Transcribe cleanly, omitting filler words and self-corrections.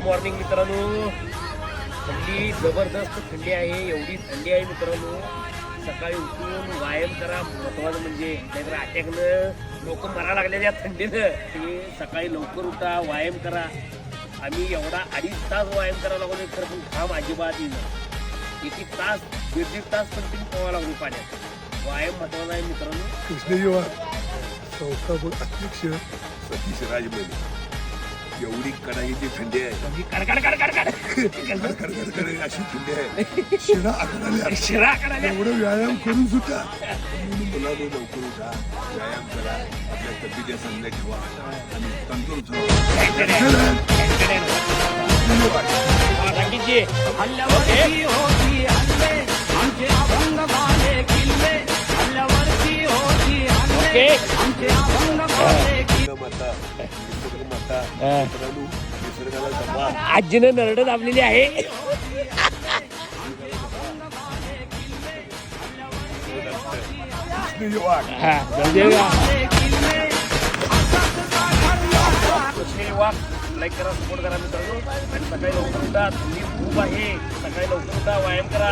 Morning मित्रांनो. थंडी जबरदस्त थंडी आहे, एवढी थंडी आहे मित्रांनो. सकाळी उठून व्यायाम करा, महत्वाचं म्हणजे नाहीतर अटॅकनं लोक मरा लागले या थंडीनं. ते सकाळी लवकर उठा, व्यायाम करा. आम्ही एवढा 2.5 तास व्यायाम करायला लागलो तर पण घाम अजिबात येणं. 1-1 तास 1.5 तास कंटिन्यू पोहायला लागलो पाण्यात. व्यायाम महत्वाचा आहे मित्रांनो. कृष्णजीवा संस्थापक अध्यक्ष सतीश राजमले. एवढी कडाईची थंडी आहे, कडकड कडकड कडकड कडकड अशी थंडी आहे. शिरा कडाल्या एवढं व्यायाम करून सुद्धा मुलांना लवकर उठा, व्यायाम करा, आपल्या तब्येती चांगल्या ठेवा आणि तंदुरुस्त आजीनं नरड दाबलेली आहे. लाईक करा, सपोर्ट करा मित्रांनो. आणि सकाळी लवकर उठा, थंडी खूप आहे. सकाळी लवकर उठा, व्यायाम करा.